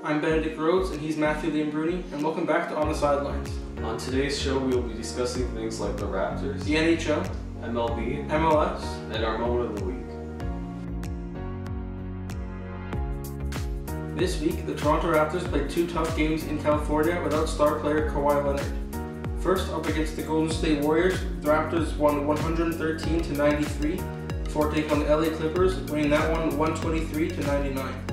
I'm Benedict and he's Matthew Liam-Bruni, and welcome back to On The Sidelines. On today's show, we will be discussing things like the Raptors, the NHL, MLB, MLS, and our moment of the week. This week, the Toronto Raptors played two tough games in California without star player Kawhi Leonard. First, up against the Golden State Warriors, the Raptors won 113-93 before taking on the LA Clippers, winning that one 123-99.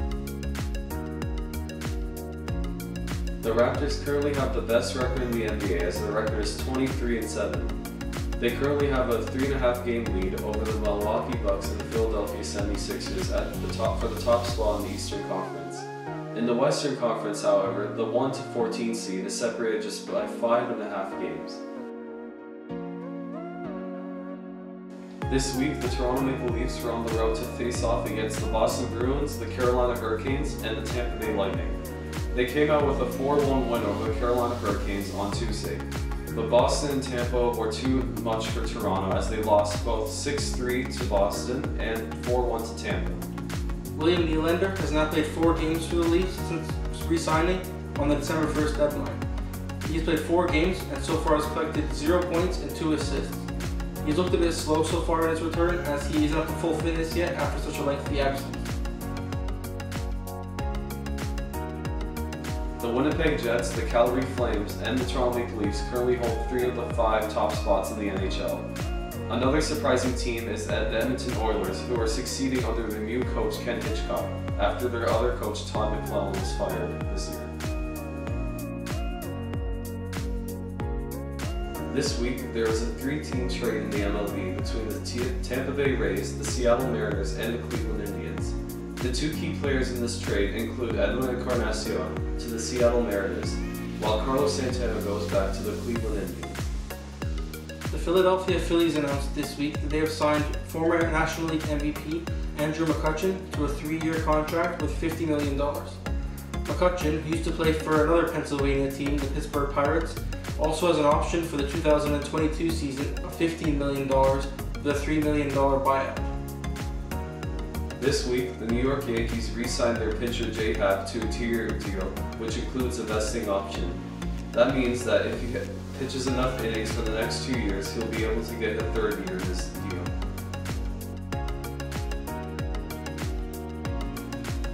The Raptors currently have the best record in the NBA, as their record is 23-7. They currently have a 3.5 game lead over the Milwaukee Bucks and the Philadelphia 76ers at the top for the top spot in the Eastern Conference. In the Western Conference, however, the 1-14 seed is separated just by 5.5 games. This week, the Toronto Maple Leafs were on the road to face off against the Boston Bruins, the Carolina Hurricanes, and the Tampa Bay Lightning. They came out with a 4-1 win over the Carolina Hurricanes on Tuesday. But Boston and Tampa were too much for Toronto, as they lost both 6-3 to Boston and 4-1 to Tampa. William Nylander has now played 4 games for the Leafs since re-signing on the December 1st deadline. He's played 4 games and so far has collected 0 points and 2 assists. He's looked a bit slow so far in his return, as he isn't up to full fitness yet after such a lengthy absence. The Winnipeg Jets, the Calgary Flames, and the Toronto Maple Leafs currently hold 3 of the 5 top spots in the NHL. Another surprising team is the Edmonton Oilers, who are succeeding under their new coach Ken Hitchcock, after their other coach Todd McLellan was fired this year. This week, there was a 3-team trade in the MLB between the Tampa Bay Rays, the Seattle Mariners, and the Cleveland Indians. The 2 key players in this trade include Edwin Encarnacion to the Seattle Mariners, while Carlos Santana goes back to the Cleveland Indians. The Philadelphia Phillies announced this week that they have signed former National League MVP Andrew McCutchen to a 3-year contract with $50 million. McCutchen, who used to play for another Pennsylvania team, the Pittsburgh Pirates, also has an option for the 2022 season of $15 million with a $3 million buyout. This week, the New York Yankees re-signed their pitcher J-Happ to a 2-year deal, which includes a vesting option. That means that if he pitches enough innings for the next 2 years, he'll be able to get a 3rd year of this deal.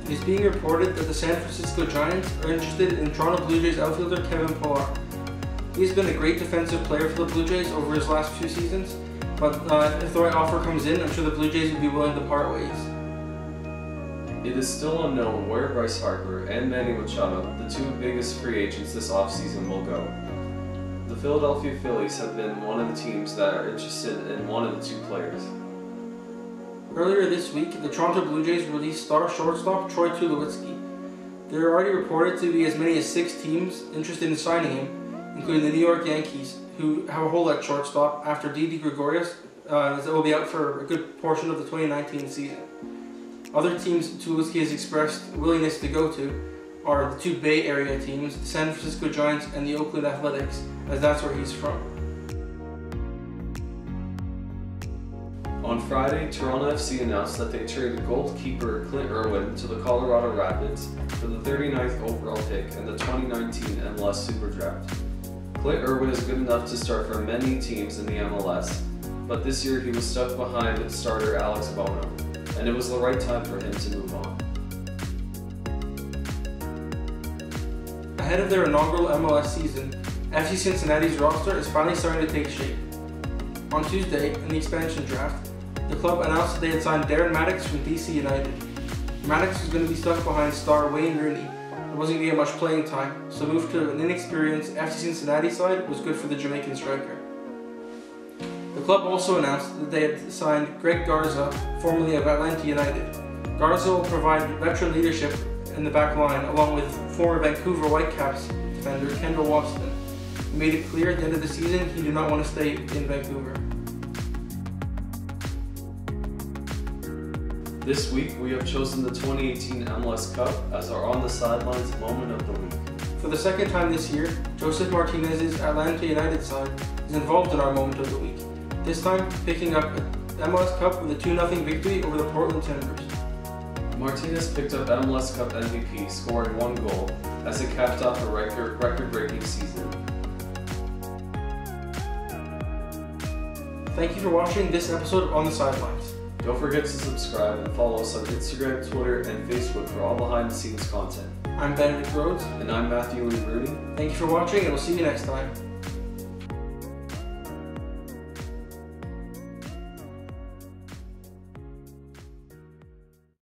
It is being reported that the San Francisco Giants are interested in Toronto Blue Jays outfielder Kevin Pillar. He has been a great defensive player for the Blue Jays over his last few seasons, but if the right offer comes in, I'm sure the Blue Jays would be willing to part ways. It is still unknown where Bryce Harper and Manny Machado, the 2 biggest free agents this offseason, will go. The Philadelphia Phillies have been one of the teams that are interested in one of the 2 players. Earlier this week, the Toronto Blue Jays released star shortstop Troy Tulowitzki. There are already reported to be as many as 6 teams interested in signing him, including the New York Yankees, who have a hole at shortstop after Didi Gregorius will be out for a good portion of the 2019 season. Other teams Tulowitzki has expressed willingness to go to are the 2 Bay Area teams, the San Francisco Giants and the Oakland Athletics, as that's where he's from. On Friday, Toronto FC announced that they traded goalkeeper Clint Irwin to the Colorado Rapids for the 39th overall pick in the 2019 MLS Super Draft. Clint Irwin is good enough to start for many teams in the MLS, but this year he was stuck behind starter Alex Bono, and it was the right time for him to move on. Ahead of their inaugural MLS season, FC Cincinnati's roster is finally starting to take shape. On Tuesday, in the expansion draft, the club announced that they had signed Darren Mattocks from DC United. Mattocks was going to be stuck behind star Wayne Rooney and wasn't going to get much playing time, so a move to an inexperienced FC Cincinnati side was good for the Jamaican striker. The club also announced that they had signed Greg Garza, formerly of Atlanta United. Garza will provide veteran leadership in the back line, along with former Vancouver Whitecaps defender Kendall Waston. He made it clear at the end of the season he did not want to stay in Vancouver. This week, we have chosen the 2018 MLS Cup as our On The Sidelines moment of the week. For the second time this year, Joseph Martinez's Atlanta United side is involved in our moment of the week, this time picking up a MLS Cup with a 2-0 victory over the Portland Timbers. Martinez picked up MLS Cup MVP, scoring 1 goal, as it capped off a record-breaking season. Thank you for watching this episode of On The Sidelines. Don't forget to subscribe and follow us on Instagram, Twitter, and Facebook for all behind-the-scenes content. I'm Benedict Rhodes. And I'm Matthew Lee Rooney. Thank you for watching, and we'll see you next time.